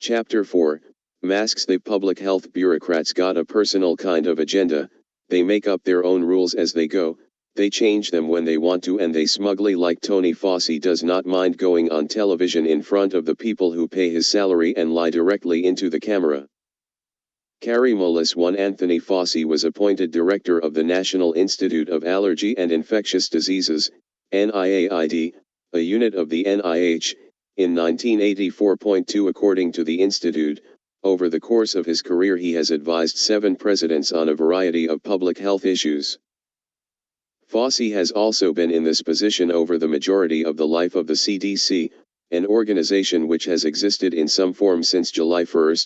Chapter 4, Masks. The public health bureaucrats got a personal kind of agenda. They make up their own rules as they go, they change them when they want to, and they smugly, like Tony Fauci, does not mind going on television in front of the people who pay his salary and lie directly into the camera. Kary Mullis. 1. Anthony Fauci was appointed director of the National Institute of Allergy and Infectious Diseases, NIAID, a unit of the NIH, in 1984.2. According to the institute, over the course of his career he has advised 7 presidents on a variety of public health issues. Fauci has also been in this position over the majority of the life of the CDC, an organization which has existed in some form since July 1,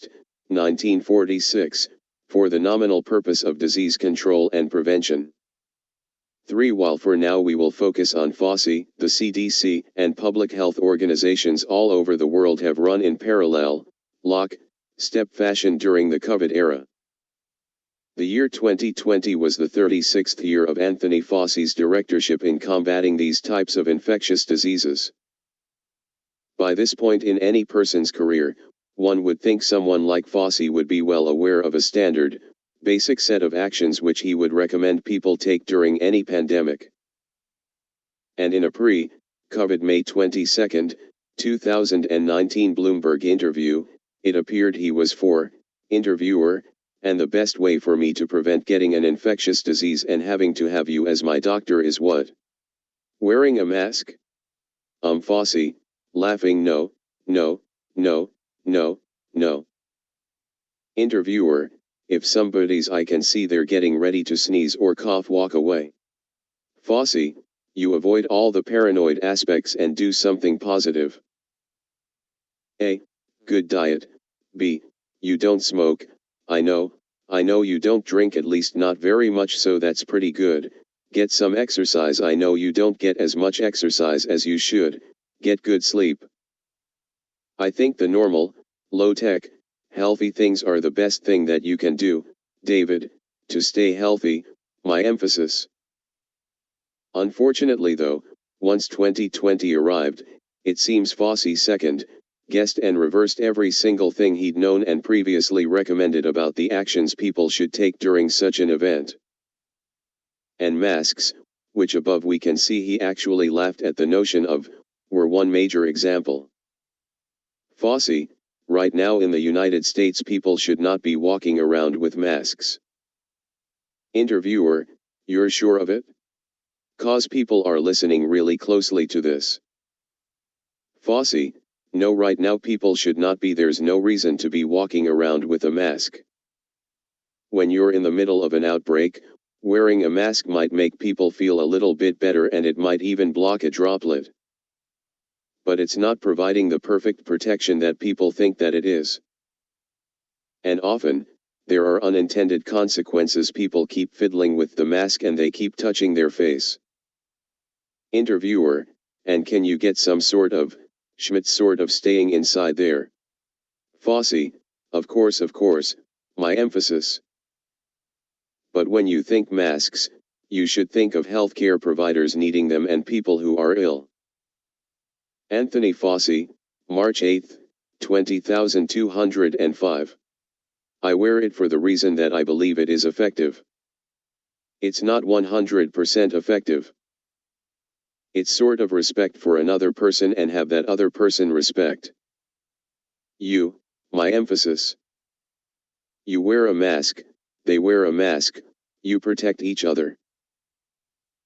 1946, for the nominal purpose of disease control and prevention. 3. While for now we will focus on Fauci, the CDC and public health organizations all over the world have run in parallel, lock-step fashion during the COVID era. The year 2020 was the 36th year of Anthony Fauci's directorship in combating these types of infectious diseases. By this point in any person's career, one would think someone like Fauci would be well aware of a standard, basic set of actions which he would recommend people take during any pandemic. And in a pre-COVID May 22, 2019 Bloomberg interview, it appeared he was for, interviewer, and the best way for me to prevent getting an infectious disease and having to have you as my doctor is what? Wearing a mask? Fauci, laughing, no. Interviewer, if somebody's I can see they're getting ready to sneeze or cough, walk away. Fauci, you avoid all the paranoid aspects and do something positive. A. Good diet. B. You don't smoke. I know you don't drink, at least not very much, so that's pretty good. Get some exercise. I know you don't get as much exercise as you should. Get good sleep. I think the normal, low-tech, healthy things are the best thing that you can do, David, to stay healthy, my emphasis. Unfortunately though, once 2020 arrived, it seems Fauci second-guessed and reversed every single thing he'd known and previously recommended about the actions people should take during such an event. And masks, which above we can see he actually laughed at the notion of, were one major example. Fauci, right now in the United States people should not be walking around with masks. Interviewer, you're sure of it? 'Cause people are listening really closely to this. Fauci, no, right now people should not be. There's no reason to be walking around with a mask. When you're in the middle of an outbreak, wearing a mask might make people feel a little bit better and it might even block a droplet. But it's not providing the perfect protection that people think that it is. And often, there are unintended consequences. People keep fiddling with the mask and they keep touching their face. Interviewer, and can you get some sort of, schmitz sort of staying inside there? Fauci, of course, my emphasis. But when you think masks, you should think of healthcare providers needing them and people who are ill. Anthony Fauci, March 8, 20205. I wear it for the reason that I believe it is effective. It's not 100% effective. It's sort of respect for another person and have that other person respect you, my emphasis. You wear a mask, they wear a mask, you protect each other.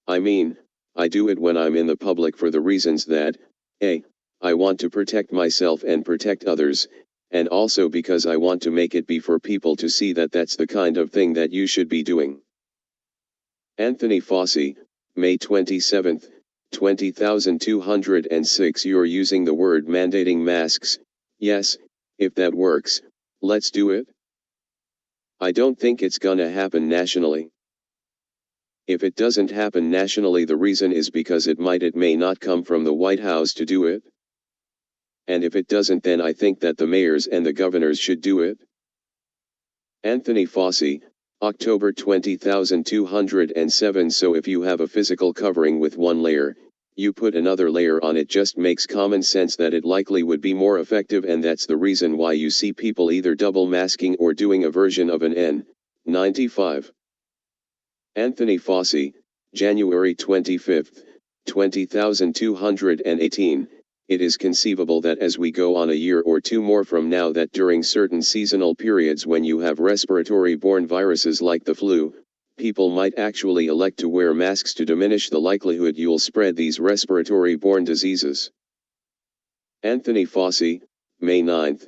I mean, I do it when I'm in the public for the reasons that, A, I want to protect myself and protect others, and also because I want to make it be for people to see that that's the kind of thing that you should be doing. Anthony Fauci, May 27, 20206. You're using the word mandating masks. Yes, if that works, let's do it. I don't think it's gonna happen nationally. If it doesn't happen nationally, the reason is because it may not come from the White House to do it. And if it doesn't, then I think that the mayors and the governors should do it. Anthony Fauci, October 20207. So if you have a physical covering with one layer, You put another layer on it, just makes common sense that it likely would be more effective, and that's the reason why you see people either double masking or doing a version of an N95. Anthony Fauci, January 25, 20218. It is conceivable that as we go on a year or two more from now, that during certain seasonal periods when you have respiratory-borne viruses like the flu, people might actually elect to wear masks to diminish the likelihood you'll spread these respiratory-borne diseases. Anthony Fauci, May 9,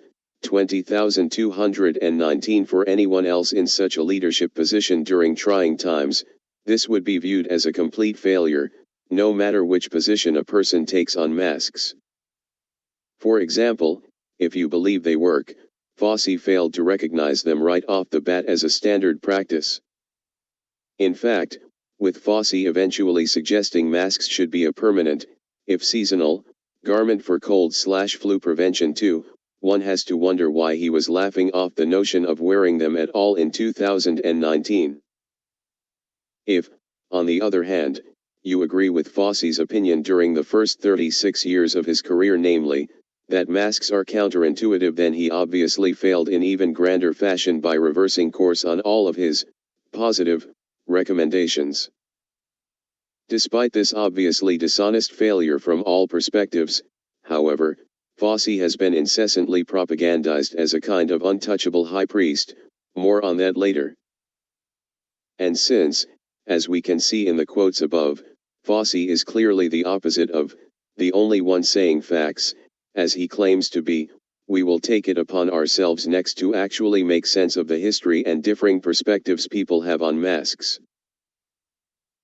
20219. For anyone else in such a leadership position during trying times, this would be viewed as a complete failure, no matter which position a person takes on masks. For example, if you believe they work, Fauci failed to recognize them right off the bat as a standard practice. In fact, with Fauci eventually suggesting masks should be a permanent, if seasonal, garment for cold/flu prevention too, one has to wonder why he was laughing off the notion of wearing them at all in 2019. If, on the other hand, you agree with Fauci's opinion during the first 36 years of his career, namely, that masks are counterintuitive, then he obviously failed in even grander fashion by reversing course on all of his positive recommendations. Despite this obviously dishonest failure from all perspectives, however, Fauci has been incessantly propagandized as a kind of untouchable high priest, more on that later. And since, as we can see in the quotes above, Fauci is clearly the opposite of the only one saying facts, as he claims to be, we will take it upon ourselves next to actually make sense of the history and differing perspectives people have on masks.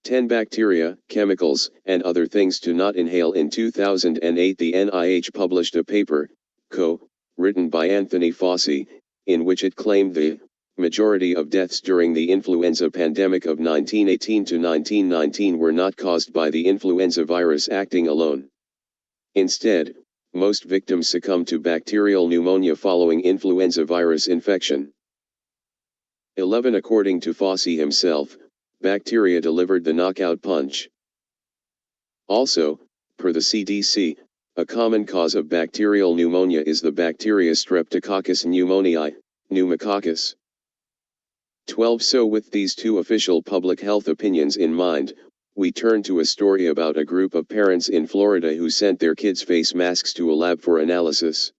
10 bacteria, chemicals, and other things to not inhale. In 2008, the NIH published a paper, written by Anthony Fauci, in which it claimed the majority of deaths during the influenza pandemic of 1918 to 1919 were not caused by the influenza virus acting alone. Instead, most victims succumbed to bacterial pneumonia following influenza virus infection. 11. According to Fauci himself, bacteria delivered the knockout punch. Also, per the CDC, a common cause of bacterial pneumonia is the bacteria Streptococcus pneumoniae, pneumococcus. 12. So with these two official public health opinions in mind, we turn to a story about a group of parents in Florida who sent their kids' face masks to a lab for analysis.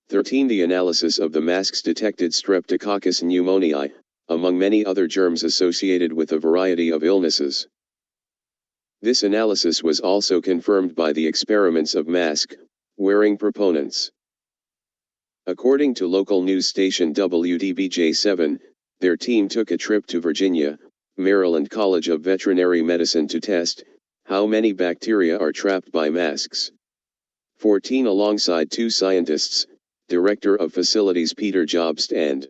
13. The analysis of the masks detected Streptococcus pneumoniae, among many other germs associated with a variety of illnesses. This analysis was also confirmed by the experiments of mask-wearing proponents. According to local news station WDBJ7, their team took a trip to Virginia, Maryland College of Veterinary Medicine to test how many bacteria are trapped by masks. 14. Alongside two scientists, Director of Facilities Peter Jobst and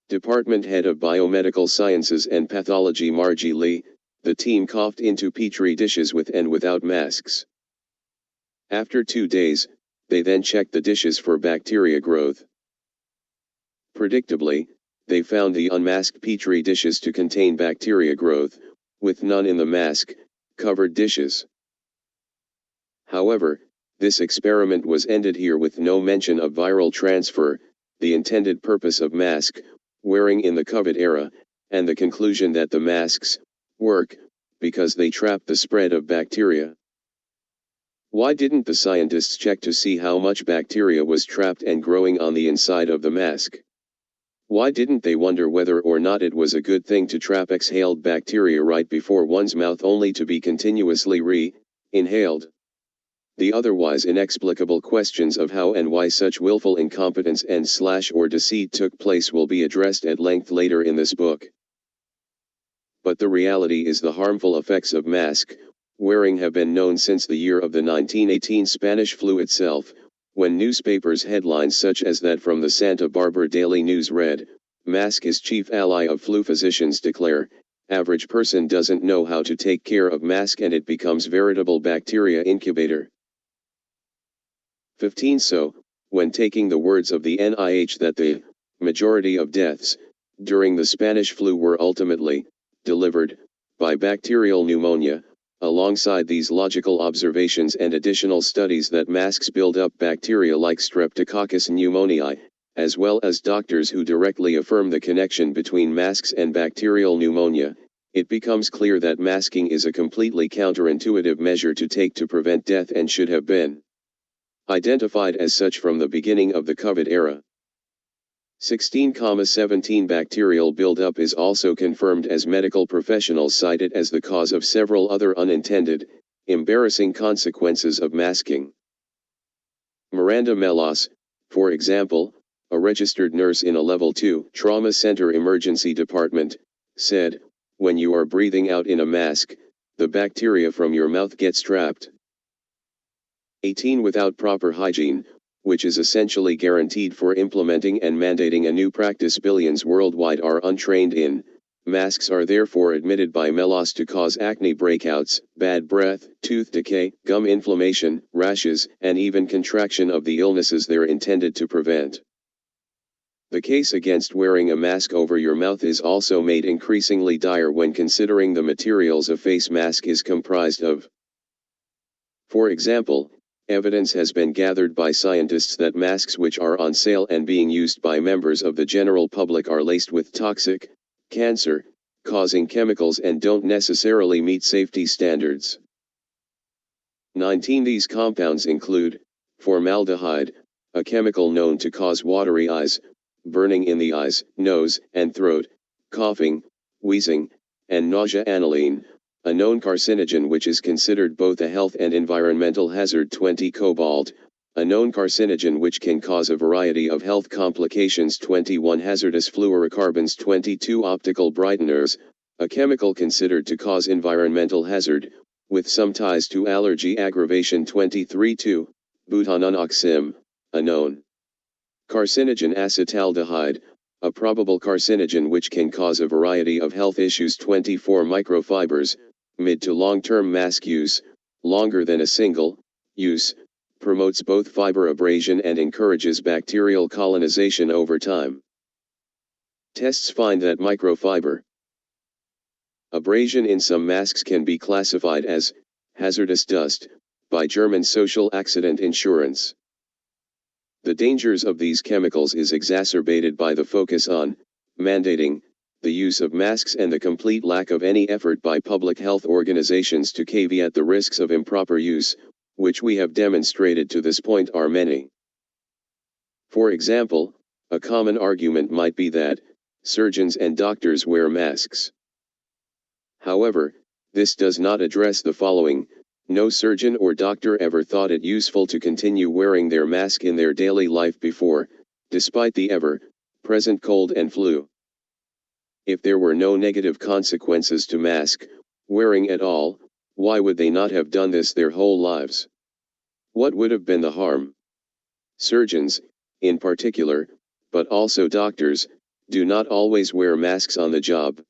Department Head of Biomedical Sciences and Pathology Margie Lee, the team coughed into petri dishes with and without masks. After 2 days, they then checked the dishes for bacteria growth. Predictably, they found the unmasked petri dishes to contain bacteria growth, with none in the mask-covered dishes. However, this experiment was ended here with no mention of viral transfer, the intended purpose of mask-wearing in the COVID era, and the conclusion that the masks work because they trap the spread of bacteria. Why didn't the scientists check to see how much bacteria was trapped and growing on the inside of the mask? Why didn't they wonder whether or not it was a good thing to trap exhaled bacteria right before one's mouth only to be continuously re-inhaled? The otherwise inexplicable questions of how and why such willful incompetence and/or deceit took place will be addressed at length later in this book. But the reality is the harmful effects of mask-wearing have been known since the year of the 1918 Spanish flu itself, when newspapers' headlines such as that from the Santa Barbara Daily News read, "Mask is chief ally of flu." Physicians declare, average person doesn't know how to take care of mask and it becomes veritable bacteria incubator. 15. So, when taking the words of the NIH that the majority of deaths during the Spanish flu were ultimately delivered by bacterial pneumonia, alongside these logical observations and additional studies that masks build up bacteria like Streptococcus pneumoniae, as well as doctors who directly affirm the connection between masks and bacterial pneumonia, it becomes clear that masking is a completely counterintuitive measure to take to prevent death and should have been identified as such from the beginning of the COVID era. 16,17 bacterial buildup is also confirmed as medical professionals cite it as the cause of several other unintended, embarrassing consequences of masking. Miranda Melas, for example, a registered nurse in a Level 2 trauma center emergency department, said, "When you are breathing out in a mask, the bacteria from your mouth gets trapped." 18 Without proper hygiene, which is essentially guaranteed for implementing and mandating a new practice billions worldwide are untrained in, masks are therefore admitted by Melas to cause acne breakouts, bad breath, tooth decay, gum inflammation, rashes, and even contraction of the illnesses they're intended to prevent. The case against wearing a mask over your mouth is also made increasingly dire when considering the materials a face mask is comprised of. For example, evidence has been gathered by scientists that masks which are on sale and being used by members of the general public are laced with toxic, cancer-causing chemicals and don't necessarily meet safety standards. 19 These compounds include formaldehyde, a chemical known to cause watery eyes, burning in the eyes, nose, and throat, coughing, wheezing, and nausea. Aniline, a known carcinogen which is considered both a health and environmental hazard. 20 Cobalt, a known carcinogen which can cause a variety of health complications. 21 Hazardous fluorocarbons. 22 Optical brighteners, a chemical considered to cause environmental hazard, with some ties to allergy aggravation. 23 2 Butanoxim, a known carcinogen. Acetaldehyde, a probable carcinogen which can cause a variety of health issues. 24 Microfibers, mid to long-term mask use, longer than a single use, promotes both fiber abrasion and encourages bacterial colonization over time. Tests find that microfiber abrasion in some masks can be classified as hazardous dust by German social accident insurance. The dangers of these chemicals is exacerbated by the focus on mandating the use of masks and the complete lack of any effort by public health organizations to caveat the risks of improper use, which we have demonstrated to this point are many. For example, a common argument might be that surgeons and doctors wear masks. However, this does not address the following: no surgeon or doctor ever thought it useful to continue wearing their mask in their daily life before, despite the ever-present cold and flu. If there were no negative consequences to mask wearing at all, why would they not have done this their whole lives? What would have been the harm? Surgeons, in particular, but also doctors, do not always wear masks on the job.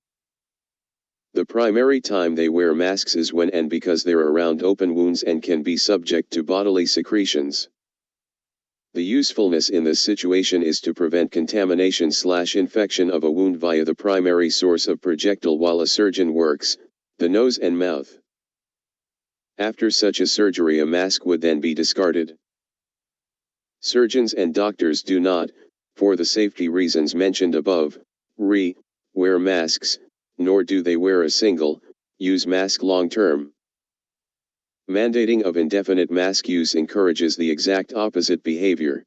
The primary time they wear masks is when and because they're around open wounds and can be subject to bodily secretions. The usefulness in this situation is to prevent contamination/infection of a wound via the primary source of projectile while a surgeon works, the nose and mouth. After such a surgery, a mask would then be discarded. Surgeons and doctors do not, for the safety reasons mentioned above, wear masks, nor do they wear a single-use mask long-term. Mandating of indefinite mask use encourages the exact opposite behavior.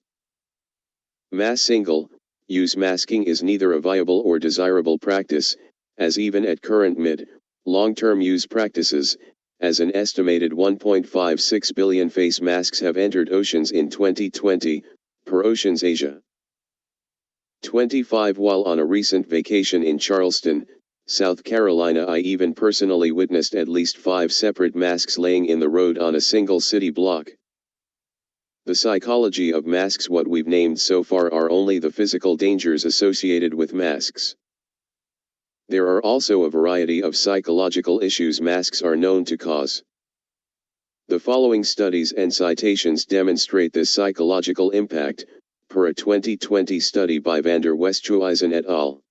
Mass single-use masking is neither a viable or desirable practice, as even at current mid-long-term use practices, as an estimated 1.56 billion face masks have entered oceans in 2020, per Oceans Asia. 25 While on a recent vacation in Charleston, South Carolina, I even personally witnessed at least 5 separate masks laying in the road on a single city block. The psychology of masks. What we've named so far are only the physical dangers associated with masks. There are also a variety of psychological issues masks are known to cause. The following studies and citations demonstrate this psychological impact, per a 2020 study by van der Westhuizen et al.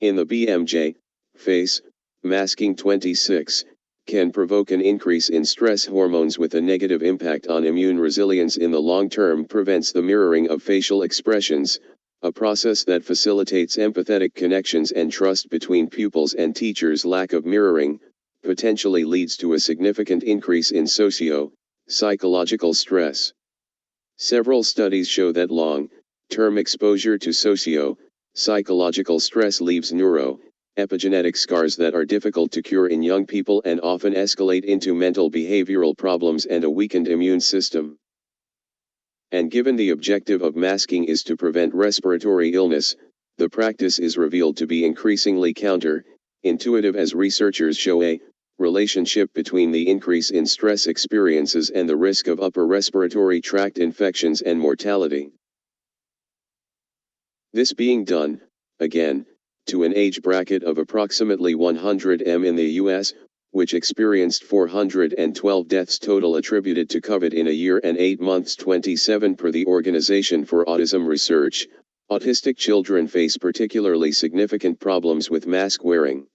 In the BMJ, face, masking 26, can provoke an increase in stress hormones with a negative impact on immune resilience in the long term, prevents the mirroring of facial expressions, a process that facilitates empathetic connections and trust between pupils and teachers. Lack of mirroring potentially leads to a significant increase in psychological stress. Several studies show that long-term exposure to psychological stress leaves epigenetic scars that are difficult to cure in young people and often escalate into mental behavioral problems and a weakened immune system. And given the objective of masking is to prevent respiratory illness, the practice is revealed to be increasingly counter-intuitive, as researchers show a relationship between the increase in stress experiences and the risk of upper respiratory tract infections and mortality. This being done, again, to an age bracket of approximately 100 in the US, which experienced 412 deaths total attributed to COVID in a year and 8 months. 27 Per the Organization for Autism Research, autistic children face particularly significant problems with mask wearing.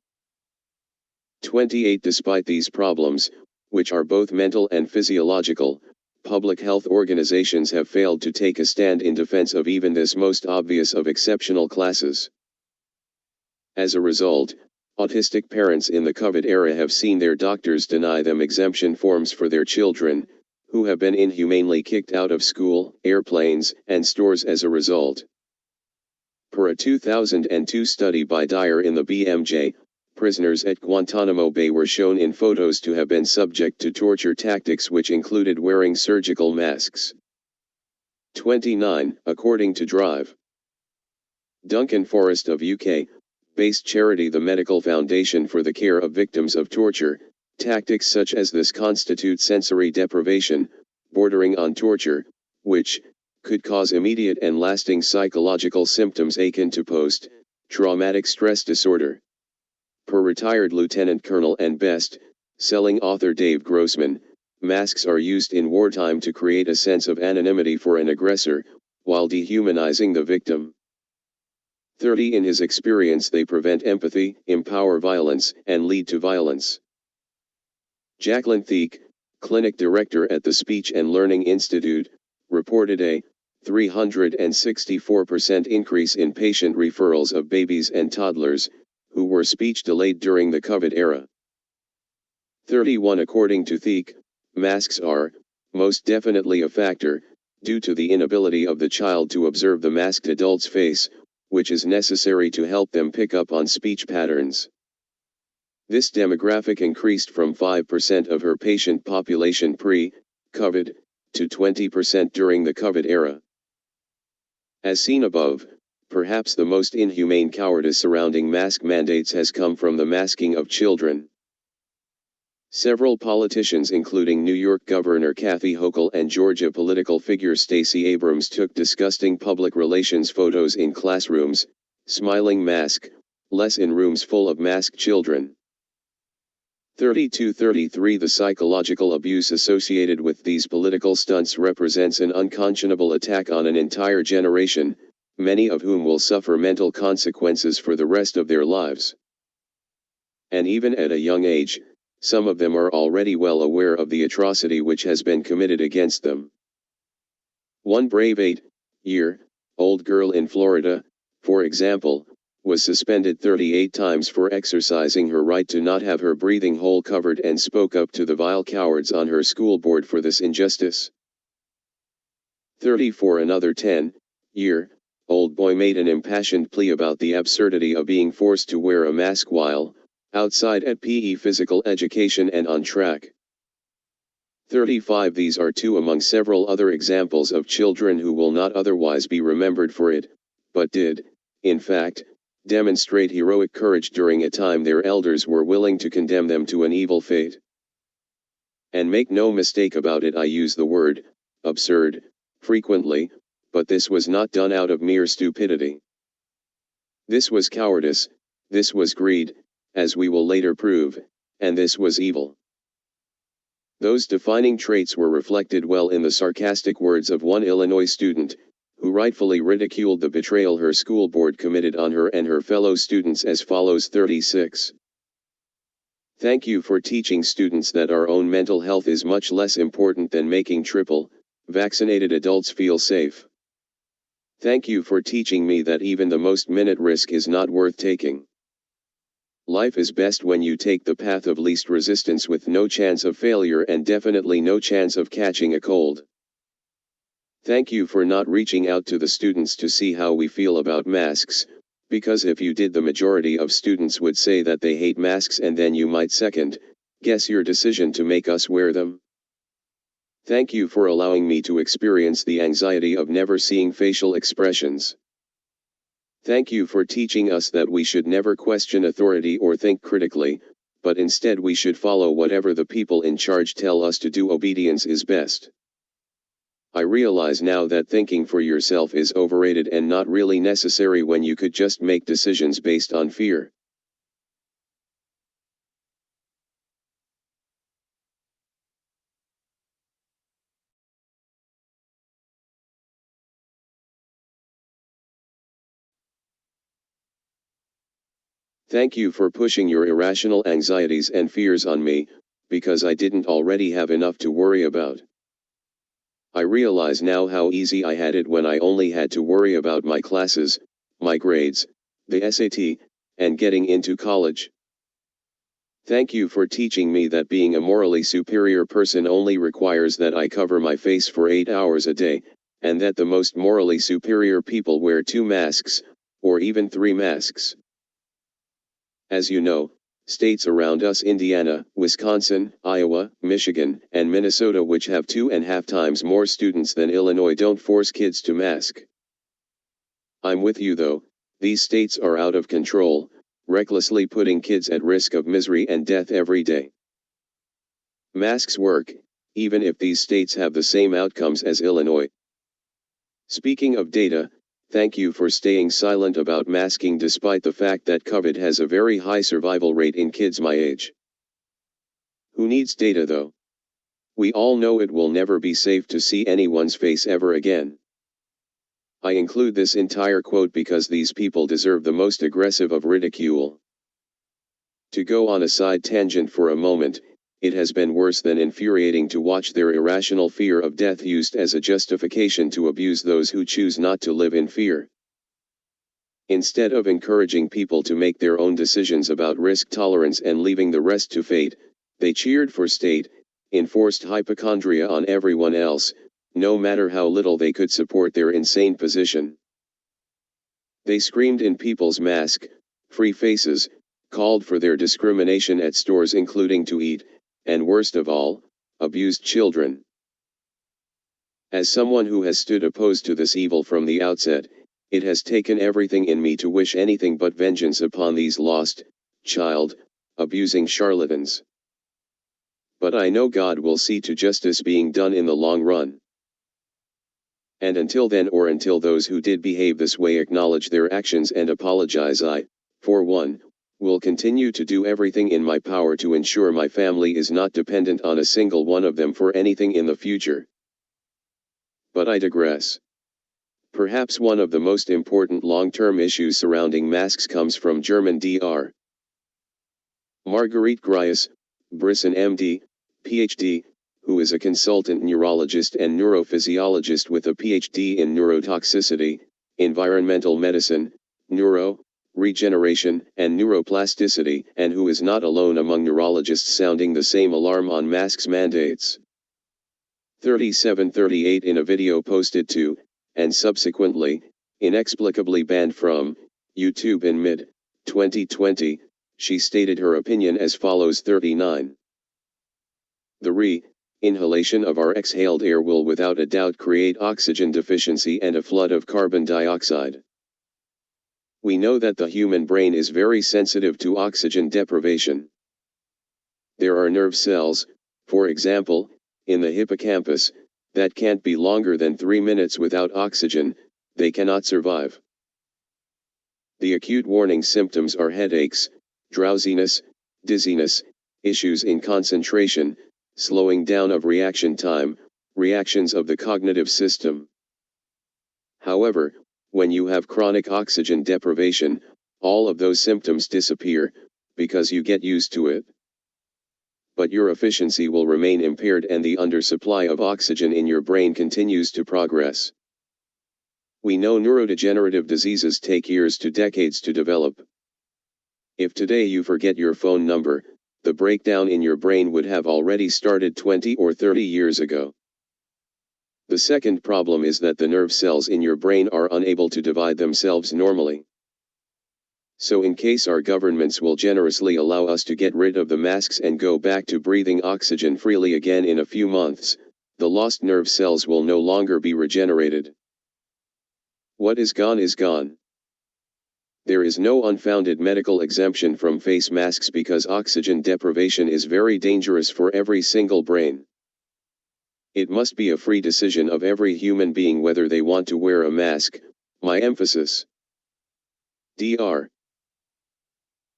28 Despite these problems, which are both mental and physiological, public health organizations have failed to take a stand in defense of even this most obvious of exceptional classes. As a result, autistic parents in the COVID era have seen their doctors deny them exemption forms for their children, who have been inhumanely kicked out of school, airplanes, and stores as a result. Per a 2002 study by Dyer in the BMJ, prisoners at Guantanamo Bay were shown in photos to have been subject to torture tactics which included wearing surgical masks. 29 According to Drive. Duncan Forrest of UK-based charity the Medical Foundation for the Care of Victims of Torture, tactics such as this constitute sensory deprivation, bordering on torture, which could cause immediate and lasting psychological symptoms akin to post-traumatic stress disorder. Per retired Lieutenant Colonel and best-selling author Dave Grossman, masks are used in wartime to create a sense of anonymity for an aggressor, while dehumanizing the victim. 30 In his experience they prevent empathy, empower violence, and lead to violence. Jacqueline Thieck, clinic director at the Speech and Learning Institute, reported a 364% increase in patient referrals of babies and toddlers, who were speech delayed during the COVID era. 31 According to Thieck, masks are, most definitely a factor, due to the inability of the child to observe the masked adult's face, which is necessary to help them pick up on speech patterns. This demographic increased from 5% of her patient population pre-COVID, to 20% during the COVID era. As seen above, perhaps the most inhumane cowardice surrounding mask mandates has come from the masking of children. Several politicians including New York Governor Kathy Hochul and Georgia political figure Stacey Abrams took disgusting public relations photos in classrooms, smiling mask-less in rooms full of masked children. 32-33 The psychological abuse associated with these political stunts represents an unconscionable attack on an entire generation, many of whom will suffer mental consequences for the rest of their lives. And even at a young age, some of them are already well aware of the atrocity which has been committed against them. One brave 8-year-old girl in Florida, for example, was suspended 38 times for exercising her right to not have her breathing hole covered and spoke up to the vile cowards on her school board for this injustice. 34 Another 10-year-old boy made an impassioned plea about the absurdity of being forced to wear a mask while outside at PE physical education and on track. 35 These are two among several other examples of children who will not otherwise be remembered for it, but did, in fact, demonstrate heroic courage during a time their elders were willing to condemn them to an evil fate. And make no mistake about it, I use the word absurd frequently, but this was not done out of mere stupidity. This was cowardice, this was greed, as we will later prove, and this was evil. Those defining traits were reflected well in the sarcastic words of one Illinois student, who rightfully ridiculed the betrayal her school board committed on her and her fellow students as follows. 36. Thank you for teaching students that our own mental health is much less important than making triple-vaccinated adults feel safe. Thank you for teaching me that even the most minute risk is not worth taking. Life is best when you take the path of least resistance with no chance of failure and definitely no chance of catching a cold. Thank you for not reaching out to the students to see how we feel about masks, because if you did, the majority of students would say that they hate masks, and then you might second guess your decision to make us wear them. Thank you for allowing me to experience the anxiety of never seeing facial expressions. Thank you for teaching us that we should never question authority or think critically, but instead we should follow whatever the people in charge tell us to do. Obedience is best. I realize now that thinking for yourself is overrated and not really necessary when you could just make decisions based on fear. Thank you for pushing your irrational anxieties and fears on me, because I didn't already have enough to worry about. I realize now how easy I had it when I only had to worry about my classes, my grades, the SAT, and getting into college. Thank you for teaching me that being a morally superior person only requires that I cover my face for 8 hours a day, and that the most morally superior people wear 2 masks, or even 3 masks. As you know, states around us, Indiana, Wisconsin, Iowa, Michigan, and Minnesota, which have 2.5 times more students than Illinois, don't force kids to mask. I'm with you though, these states are out of control, recklessly putting kids at risk of misery and death every day. Masks work, even if these states have the same outcomes as Illinois. Speaking of data, thank you for staying silent about masking despite the fact that COVID has a very high survival rate in kids my age. Who needs data though? We all know it will never be safe to see anyone's face ever again. I include this entire quote because these people deserve the most aggressive of ridicule. To go on a side tangent for a moment, it has been worse than infuriating to watch their irrational fear of death used as a justification to abuse those who choose not to live in fear. Instead of encouraging people to make their own decisions about risk tolerance and leaving the rest to fate, they cheered for state-enforced hypochondria on everyone else, no matter how little they could support their insane position. They screamed in people's mask-free faces, called for their discrimination at stores including to eat, and worst of all, abused children. As someone who has stood opposed to this evil from the outset, it has taken everything in me to wish anything but vengeance upon these lost, child-abusing charlatans. But I know God will see to justice being done in the long run. And until then, or until those who did behave this way acknowledge their actions and apologize, I, for one, will continue to do everything in my power to ensure my family is not dependent on a single one of them for anything in the future. But I digress. Perhaps one of the most important long-term issues surrounding masks comes from German Dr. Marguerite Greiss, Brisson MD, PhD, who is a consultant neurologist and neurophysiologist with a PhD in neurotoxicity, environmental medicine, regeneration, and neuroplasticity, and who is not alone among neurologists sounding the same alarm on masks mandates. 3738 in a video posted to, and subsequently, inexplicably banned from, YouTube in mid-2020, she stated her opinion as follows. 39. The inhalation of our exhaled air will without a doubt create oxygen deficiency and a flood of carbon dioxide. We know that the human brain is very sensitive to oxygen deprivation. There are nerve cells, for example, in the hippocampus, that can't be longer than 3 minutes without oxygen, they cannot survive. The acute warning symptoms are headaches, drowsiness, dizziness, issues in concentration, slowing down of reaction time, reactions of the cognitive system. However, when you have chronic oxygen deprivation, all of those symptoms disappear, because you get used to it. but your efficiency will remain impaired and the undersupply of oxygen in your brain continues to progress. We know neurodegenerative diseases take years to decades to develop. If today you forget your phone number, the breakdown in your brain would have already started 20 or 30 years ago. The second problem is that the nerve cells in your brain are unable to divide themselves normally. So in case our governments will generously allow us to get rid of the masks and go back to breathing oxygen freely again in a few months, the lost nerve cells will no longer be regenerated. What is gone is gone. There is no unfounded medical exemption from face masks because oxygen deprivation is very dangerous for every single brain. It must be a free decision of every human being whether they want to wear a mask. My emphasis. Dr.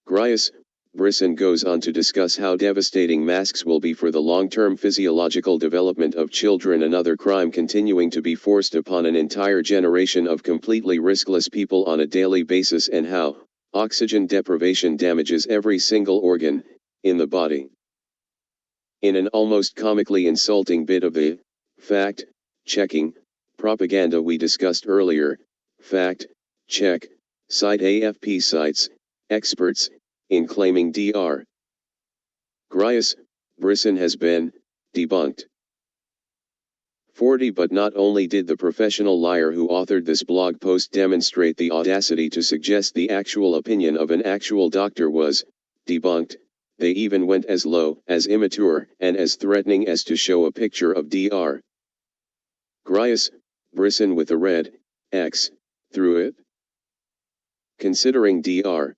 Gryas Brisson goes on to discuss how devastating masks will be for the long-term physiological development of children, another crime continuing to be forced upon an entire generation of completely riskless people on a daily basis, and how oxygen deprivation damages every single organ in the body. In an almost comically insulting bit of the fact-checking propaganda we discussed earlier, fact-check site AFP cites experts in claiming Dr. Gryas Brisson has been debunked. 40. But not only did the professional liar who authored this blog post demonstrate the audacity to suggest the actual opinion of an actual doctor was debunked, they even went as low, as immature, and as threatening as to show a picture of Dr. Gryas Brisson with a red X through it. Considering Dr.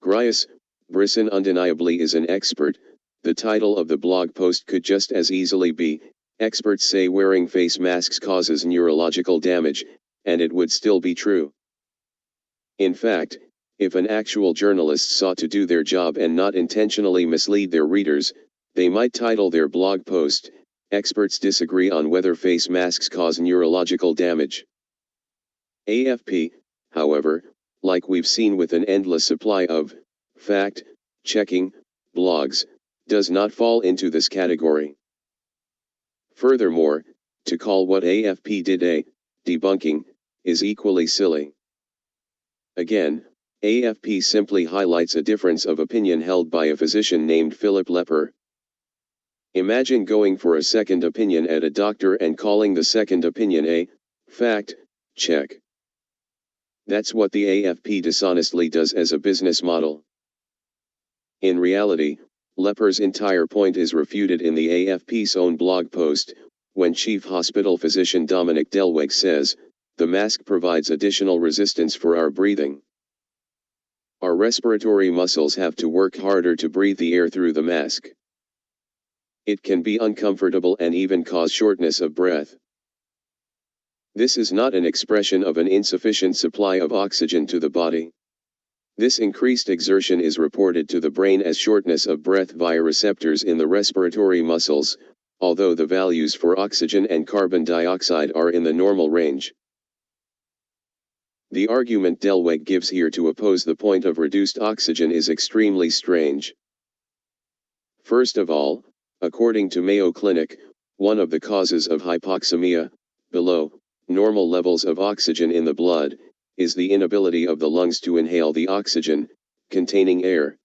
Gryas Brisson undeniably is an expert, the title of the blog post could just as easily be, "Experts say wearing face masks causes neurological damage," and it would still be true. In fact, if an actual journalist sought to do their job and not intentionally mislead their readers, they might title their blog post, "Experts disagree on whether face masks cause neurological damage." AFP, however, like we've seen with an endless supply of fact-checking blogs, does not fall into this category. Furthermore, to call what AFP did a debunking is equally silly. Again, AFP simply highlights a difference of opinion held by a physician named Philip Lepper. Imagine going for a second opinion at a doctor and calling the second opinion a fact-check. That's what the AFP dishonestly does as a business model. In reality, Lepper's entire point is refuted in the AFP's own blog post, when Chief Hospital Physician Dominic Delweg says, "The mask provides additional resistance for our breathing. Our respiratory muscles have to work harder to breathe the air through the mask. It can be uncomfortable and even cause shortness of breath. This is not an expression of an insufficient supply of oxygen to the body. This increased exertion is reported to the brain as shortness of breath via receptors in the respiratory muscles, although the values for oxygen and carbon dioxide are in the normal range." The argument Delweg gives here to oppose the point of reduced oxygen is extremely strange. First of all, according to Mayo Clinic, one of the causes of hypoxemia, below normal levels of oxygen in the blood, is the inability of the lungs to inhale the oxygen containing air.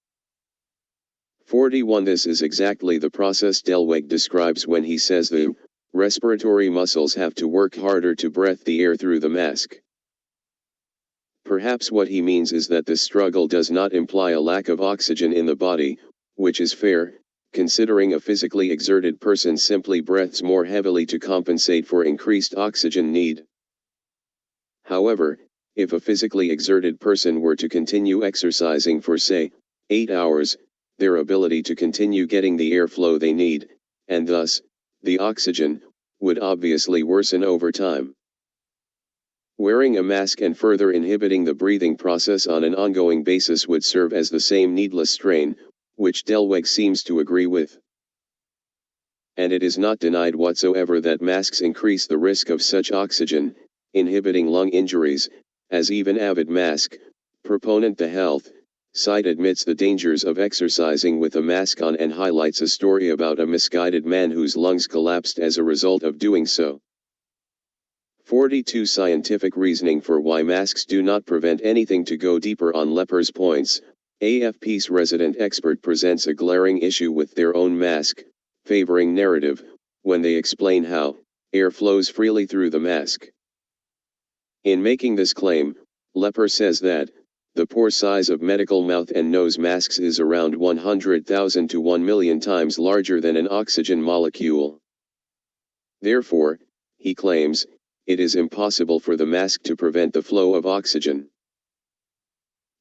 41. This is exactly the process Delweg describes when he says the respiratory muscles have to work harder to breathe the air through the mask. Perhaps what he means is that this struggle does not imply a lack of oxygen in the body, which is fair, considering a physically exerted person simply breathes more heavily to compensate for increased oxygen need. However, if a physically exerted person were to continue exercising for say, 8 hours, their ability to continue getting the airflow they need, and thus, the oxygen, would obviously worsen over time. Wearing a mask and further inhibiting the breathing process on an ongoing basis would serve as the same needless strain, which Delweg seems to agree with. And it is not denied whatsoever that masks increase the risk of such oxygen inhibiting lung injuries, as even avid mask proponent the Health Site admits the dangers of exercising with a mask on and highlights a story about a misguided man whose lungs collapsed as a result of doing so. 42 Scientific reasoning for why masks do not prevent anything. To go deeper on lepers' points, AFP's resident expert presents a glaring issue with their own mask favoring narrative when they explain how air flows freely through the mask. In making this claim, Leper says that the pore size of medical mouth and nose masks is around 100,000 to 1 million times larger than an oxygen molecule. Therefore, he claims, it is impossible for the mask to prevent the flow of oxygen.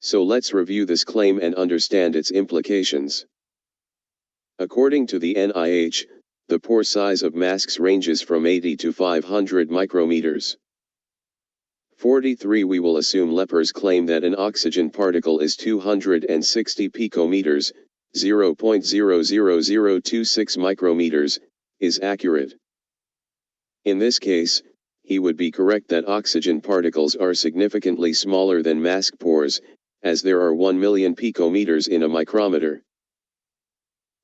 So let's review this claim and understand its implications. According to the NIH, the pore size of masks ranges from 80 to 500 micrometers. 43 We will assume lepers claim that an oxygen particle is 260 picometers, 0.00026 micrometers, is accurate. In this case, he would be correct that oxygen particles are significantly smaller than mask pores, as there are 1 million picometers in a micrometer.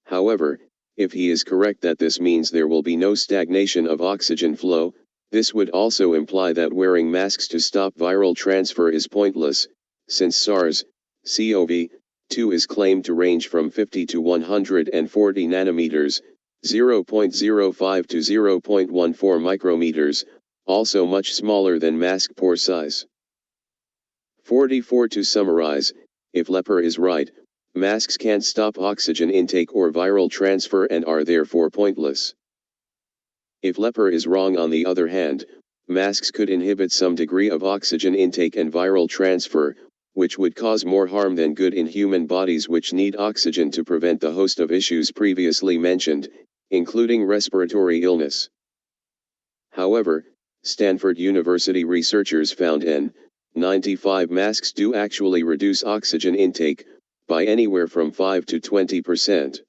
However, if he is correct that this means there will be no stagnation of oxygen flow, this would also imply that wearing masks to stop viral transfer is pointless, since SARS-CoV-2 is claimed to range from 50 to 140 nanometers, 0.05 to 0.14 micrometers, also much smaller than mask pore size. 44 To summarize, if Leper is right, masks can't stop oxygen intake or viral transfer and are therefore pointless. If Leper is wrong, on the other hand, masks could inhibit some degree of oxygen intake and viral transfer, which would cause more harm than good in human bodies which need oxygen to prevent the host of issues previously mentioned, including respiratory illness. However, Stanford University researchers found N95 masks do actually reduce oxygen intake by anywhere from 5 to 20%.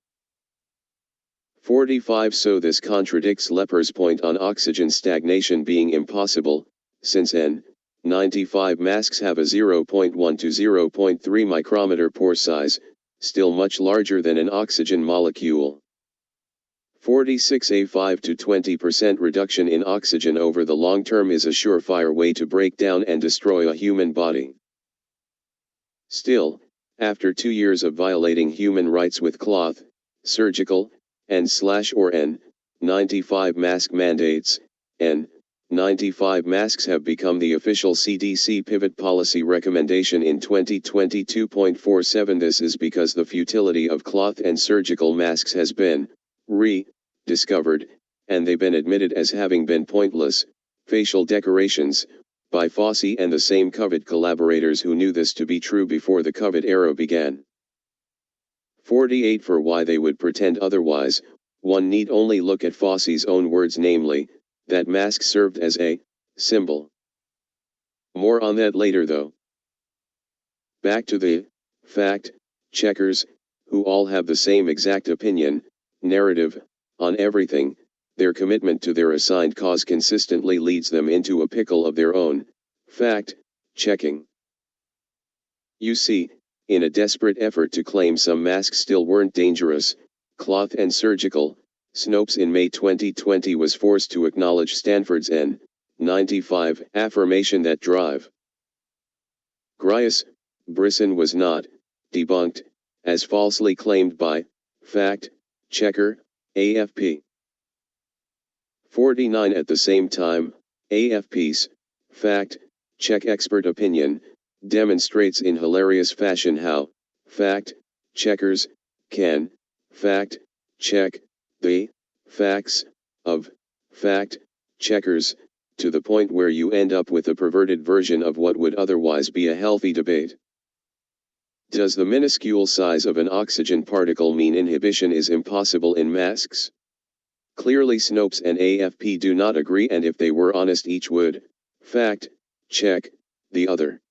45 So this contradicts Leper's point on oxygen stagnation being impossible, since N95 masks have a 0.1 to 0.3 micrometer pore size, still much larger than an oxygen molecule. 46 A 5 to 20% reduction in oxygen over the long term is a surefire way to break down and destroy a human body. Still, after 2 years of violating human rights with cloth, surgical, or N95 mask mandates, N95 masks have become the official CDC pivot policy recommendation in 2022.47. This is because the futility of cloth and surgical masks has been rediscovered, and they've been admitted as having been pointless, facial decorations, by Fauci and the same COVID collaborators who knew this to be true before the COVID era began. 48 For why they would pretend otherwise, one need only look at Fauci's own words, namely, that masks served as a symbol. More on that later though. Back to the fact checkers, who all have the same exact opinion, narrative, on everything. Their commitment to their assigned cause consistently leads them into a pickle of their own, fact checking. You see, in a desperate effort to claim some masks still weren't dangerous, cloth and surgical, Snopes in May 2020 was forced to acknowledge Stanford's N95 affirmation that Drive Gryas Brisson was not debunked, as falsely claimed by fact checker AFP. 49 At the same time, AFP's fact check expert opinion demonstrates in hilarious fashion how fact checkers can fact check the facts of fact checkers, to the point where you end up with a perverted version of what would otherwise be a healthy debate. Does the minuscule size of an oxygen particle mean inhibition is impossible in masks? Clearly Snopes and AFP do not agree, and if they were honest, each would fact check the other.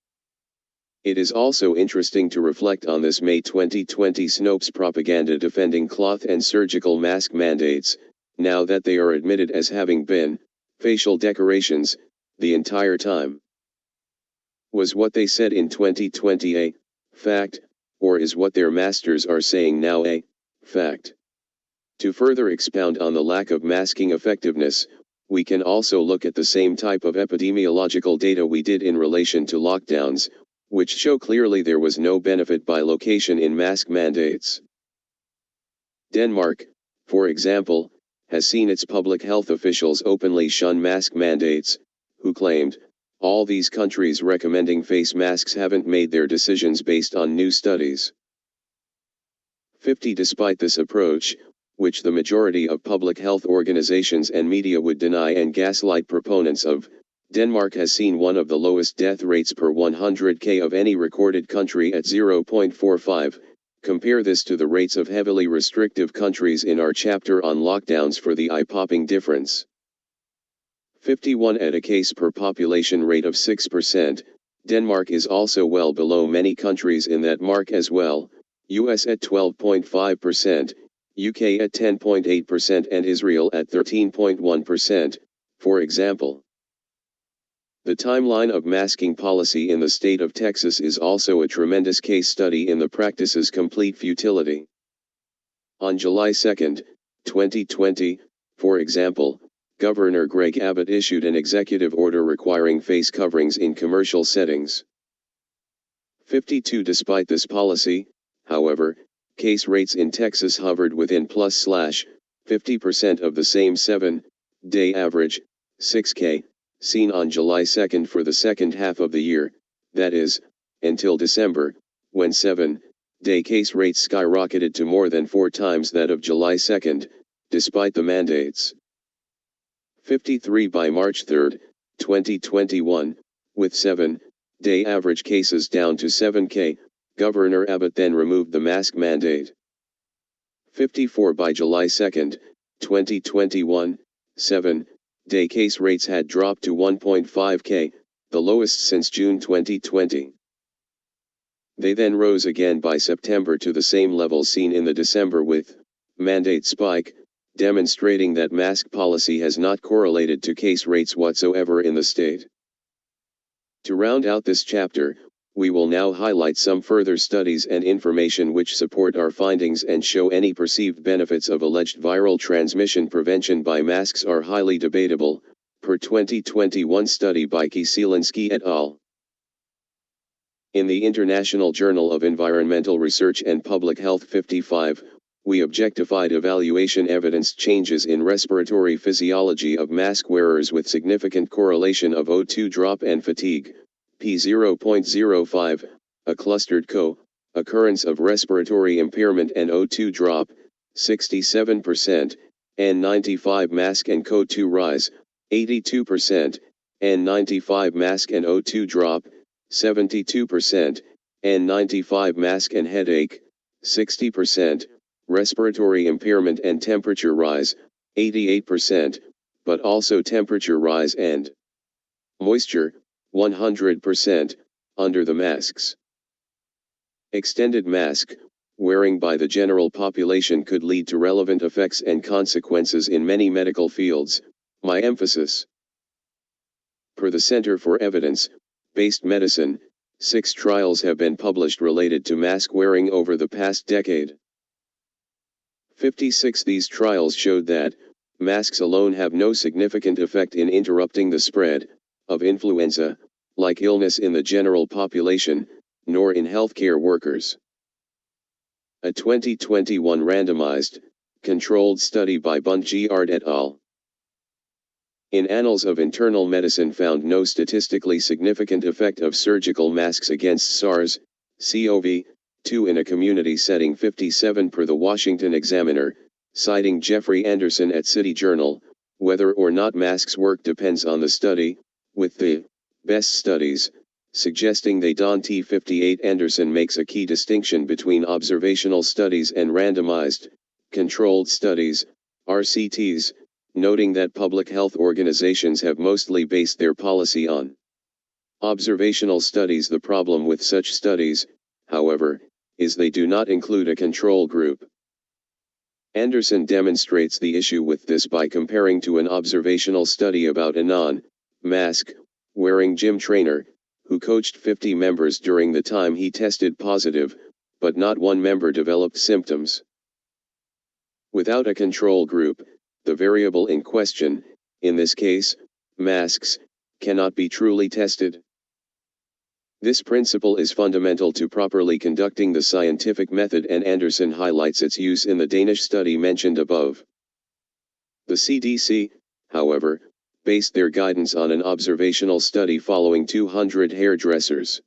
It is also interesting to reflect on this May 2020 Snopes propaganda defending cloth and surgical mask mandates, now that they are admitted as having been facial decorations the entire time. Was what they said in 2020 a fact or is what their masters are saying now a fact? To further expound on the lack of masking effectiveness, we can also look at the same type of epidemiological data we did in relation to lockdowns, which show clearly there was no benefit by location in mask mandates. Denmark, for example, has seen its public health officials openly shun mask mandates, who claimed, all these countries recommending face masks haven't made their decisions based on new studies. 50. Despite this approach, which the majority of public health organizations and media would deny and gaslight proponents of, Denmark has seen one of the lowest death rates per 100,000 of any recorded country at 0.45. Compare this to the rates of heavily restrictive countries in our chapter on lockdowns for the eye-popping difference. 51. At a case per population rate of 6%, Denmark is also well below many countries in that mark as well, US at 12.5%, UK at 10.8% and Israel at 13.1%, for example. The timeline of masking policy in the state of Texas is also a tremendous case study in the practice's complete futility. On July 2, 2020, for example, Governor Greg Abbott issued an executive order requiring face coverings in commercial settings. 52. Despite this policy, however, case rates in Texas hovered within +/50% of the same 7-day average, 6K, seen on July 2 for the second half of the year, that is, until December, when 7-day case rates skyrocketed to more than 4 times that of July 2, despite the mandates. 53. By March 3, 2021, with 7-day average cases down to 7K, Governor Abbott then removed the mask mandate. 54. By July 2, 2021, 7-day case rates had dropped to 1.5K, the lowest since June 2020. They then rose again by September to the same level seen in the December with mandate spike, demonstrating that mask policy has not correlated to case rates whatsoever in the state. To round out this chapter, we will now highlight some further studies and information which support our findings and show any perceived benefits of alleged viral transmission prevention by masks are highly debatable, per 2021 study by Kieselinski et al. In the International Journal of Environmental Research and Public Health 55, we objectified evaluation evidence changes in respiratory physiology of mask wearers with significant correlation of O2 drop and fatigue, P0.05, a clustered co-occurrence of respiratory impairment and O2 drop, 67%, N95 mask and CO2 rise, 82%, N95 mask and O2 drop, 72%, N95 mask and headache, 60%, respiratory impairment and temperature rise, 88%, but also temperature rise and moisture, 100%, under the masks. Extended mask wearing by the general population could lead to relevant effects and consequences in many medical fields, my emphasis. Per the Center for Evidence-Based Medicine, 6 trials have been published related to mask wearing over the past decade. 56. These trials showed that masks alone have no significant effect in interrupting the spread of influenza-like illness in the general population, nor in healthcare workers. A 2021 randomized, controlled study by Bunt-Giard et al. In Annals of Internal Medicine found no statistically significant effect of surgical masks against SARS-CoV-2 in a community setting. 57. Per the Washington Examiner, citing Jeffrey Anderson at City Journal, whether or not masks work depends on the study, with the best studies suggesting they don't. 58. Anderson makes a key distinction between observational studies and randomized, controlled studies, RCTs, noting that public health organizations have mostly based their policy on observational studies. The problem with such studies, however, is they do not include a control group. Anderson demonstrates the issue with this by comparing to an observational study about a non-mask wearing gym trainer, who coached 50 members during the time he tested positive, but not one member developed symptoms. Without a control group, the variable in question, in this case, masks, cannot be truly tested. This principle is fundamental to properly conducting the scientific method, and Anderson highlights its use in the Danish study mentioned above. The CDC, however, based their guidance on an observational study following 200 hairdressers.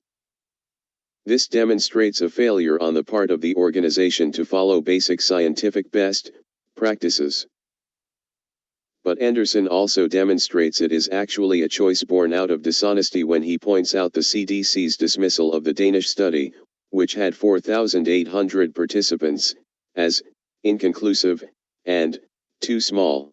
This demonstrates a failure on the part of the organization to follow basic scientific best practices. But Anderson also demonstrates it is actually a choice born out of dishonesty when he points out the CDC's dismissal of the Danish study, which had 4,800 participants, as inconclusive and too small.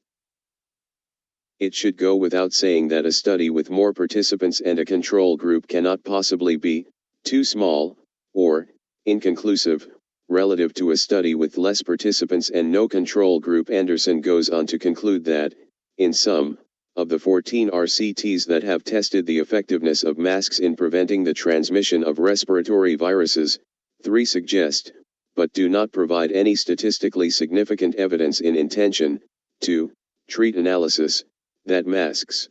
It should go without saying that a study with more participants and a control group cannot possibly be too small or inconclusive relative to a study with less participants and no control group. Anderson goes on to conclude that, in some of the 14 RCTs that have tested the effectiveness of masks in preventing the transmission of respiratory viruses, 3 suggest, but do not provide any statistically significant evidence in intention to treat analysis, that masks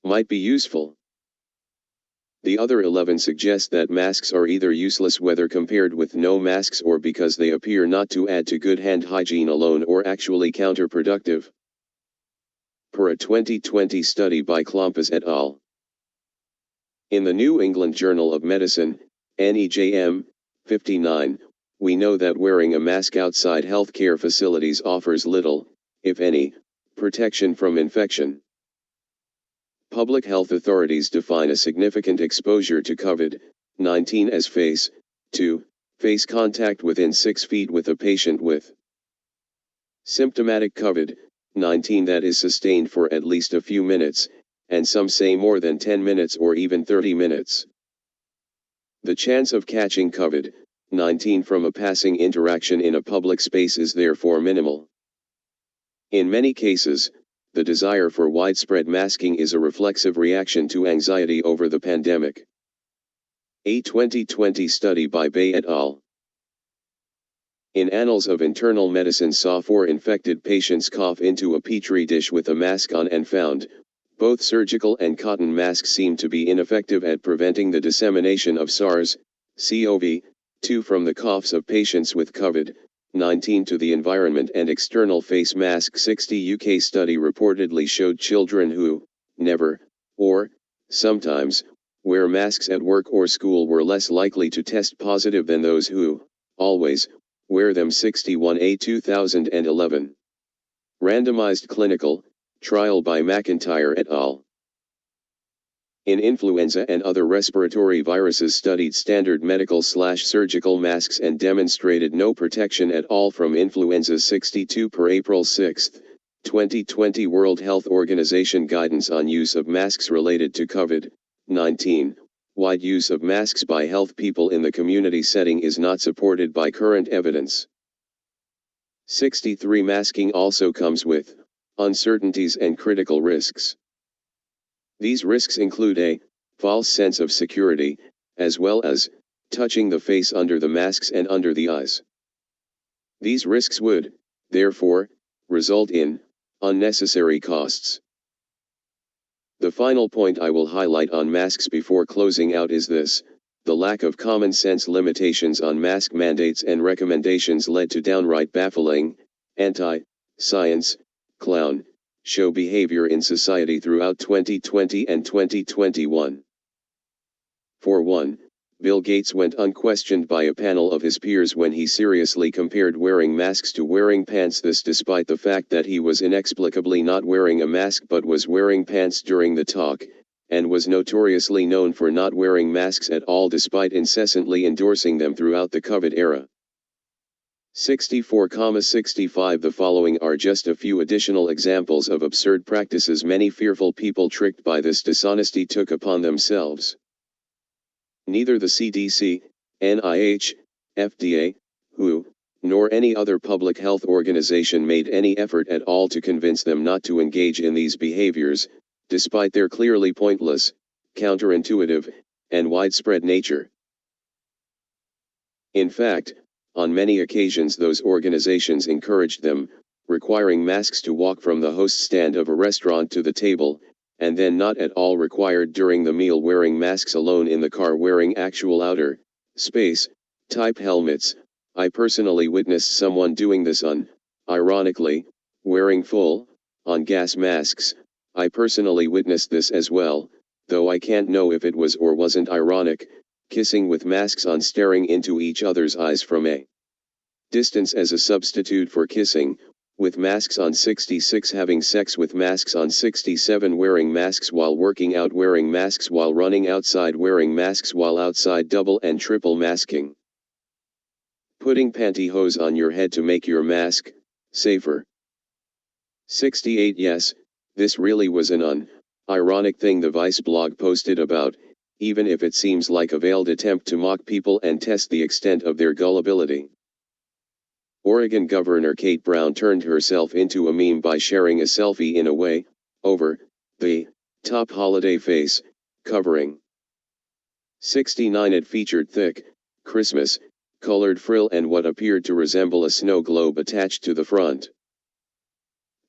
might be useful. The other 11 suggest that masks are either useless whether compared with no masks or because they appear not to add to good hand hygiene alone or actually counterproductive. Per a 2020 study by Klompas et al. In the New England Journal of Medicine, NEJM 59, we know that wearing a mask outside healthcare facilities offers little, if any, protection from infection. Public health authorities define a significant exposure to COVID-19 as face-to-face contact within 6 feet with a patient with symptomatic COVID-19 that is sustained for at least a few minutes, and some say more than 10 minutes or even 30 minutes. The chance of catching COVID-19 from a passing interaction in a public space is therefore minimal. In many cases, the desire for widespread masking is a reflexive reaction to anxiety over the pandemic. A 2020 study by Bay et al. In Annals of Internal Medicine saw 4 infected patients cough into a petri dish with a mask on and found, both surgical and cotton masks seem to be ineffective at preventing the dissemination of SARS-CoV-2 from the coughs of patients with COVID-19 to the environment and external. Face mask 60 UK study reportedly showed children who never, or sometimes, wear masks at work or school were less likely to test positive than those who always wear them. 61A 2011. Randomized clinical trial by McIntyre et al. In influenza and other respiratory viruses studied standard medical/surgical masks and demonstrated no protection at all from influenza. 62 per April 6, 2020 World Health Organization guidance on use of masks related to COVID-19. Wide use of masks by health people in the community setting is not supported by current evidence. 63 Masking also comes with uncertainties and critical risks. These risks include a false sense of security, as well as touching the face under the masks and under the eyes. These risks would, therefore, result in unnecessary costs. The final point I will highlight on masks before closing out is this: the lack of common sense limitations on mask mandates and recommendations led to downright baffling, anti-science, clown show behavior in society throughout 2020 and 2021. For one, Bill Gates went unquestioned by a panel of his peers when he seriously compared wearing masks to wearing pants, this despite the fact that he was inexplicably not wearing a mask but was wearing pants during the talk, and was notoriously known for not wearing masks at all despite incessantly endorsing them throughout the COVID era. 64,65 The following are just a few additional examples of absurd practices many fearful people tricked by this dishonesty took upon themselves. Neither the CDC, NIH, FDA, WHO, nor any other public health organization made any effort at all to convince them not to engage in these behaviors, despite their clearly pointless, counterintuitive, and widespread nature. In fact, on many occasions those organizations encouraged them, requiring masks to walk from the host stand of a restaurant to the table, and then not at all required during the meal, wearing masks alone in the car, wearing actual outer space type helmets. I personally witnessed someone doing this ironically, wearing full-on gas masks. I personally witnessed this as well, though I can't know if it was or wasn't ironic, kissing with masks on, staring into each other's eyes from a distance as a substitute for kissing, with masks on. 66 Having sex with masks on. 67 Wearing masks while working out, wearing masks while running outside, wearing masks while outside, double and triple masking. Putting pantyhose on your head to make your mask safer. 68 Yes, this really was an ironic thing the Vice blog posted about, even if it seems like a veiled attempt to mock people and test the extent of their gullibility. Oregon Governor Kate Brown turned herself into a meme by sharing a selfie in a way, over the top holiday face covering. 69 It featured thick, Christmas colored frill and what appeared to resemble a snow globe attached to the front.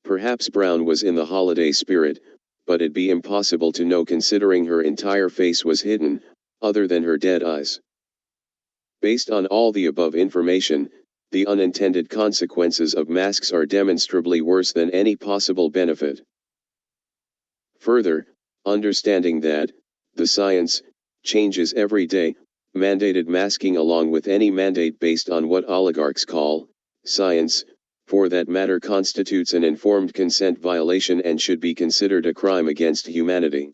Perhaps Brown was in the holiday spirit, but it'd be impossible to know considering her entire face was hidden, other than her dead eyes. Based on all the above information, the unintended consequences of masks are demonstrably worse than any possible benefit. Further, understanding that the science changes every day, mandated masking along with any mandate based on what oligarchs call science, for that matter, constitutes an informed consent violation and should be considered a crime against humanity.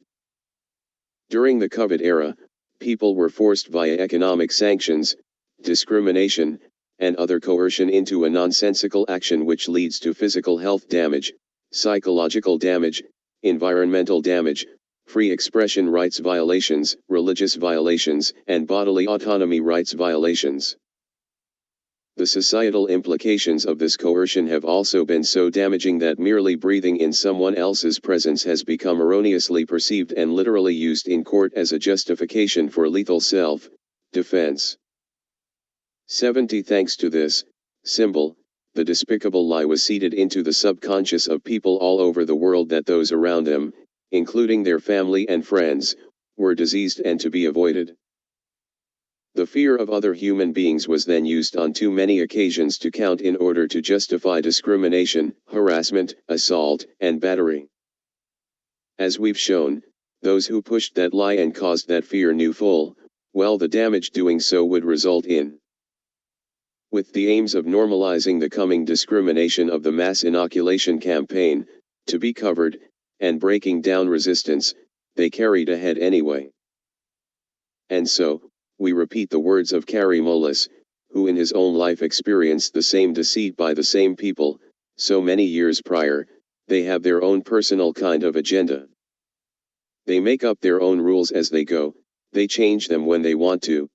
During the COVID era, people were forced via economic sanctions, discrimination, and other coercion into a nonsensical action which leads to physical health damage, psychological damage, environmental damage, free expression rights violations, religious violations, and bodily autonomy rights violations. The societal implications of this coercion have also been so damaging that merely breathing in someone else's presence has become erroneously perceived and literally used in court as a justification for lethal self-defense. 70 Thanks to this symbol, the despicable lie was seeded into the subconscious of people all over the world that those around them, including their family and friends, were diseased and to be avoided. The fear of other human beings was then used on too many occasions to count in order to justify discrimination, harassment, assault, and battery. As we've shown, those who pushed that lie and caused that fear knew full well the damage doing so would result in. With the aims of normalizing the coming discrimination of the mass inoculation campaign to be covered, and breaking down resistance, they carried ahead anyway. And so, we repeat the words of Kary Mullis, who in his own life experienced the same deceit by the same people, so many years prior. They have their own personal kind of agenda. They make up their own rules as they go, they change them when they want to,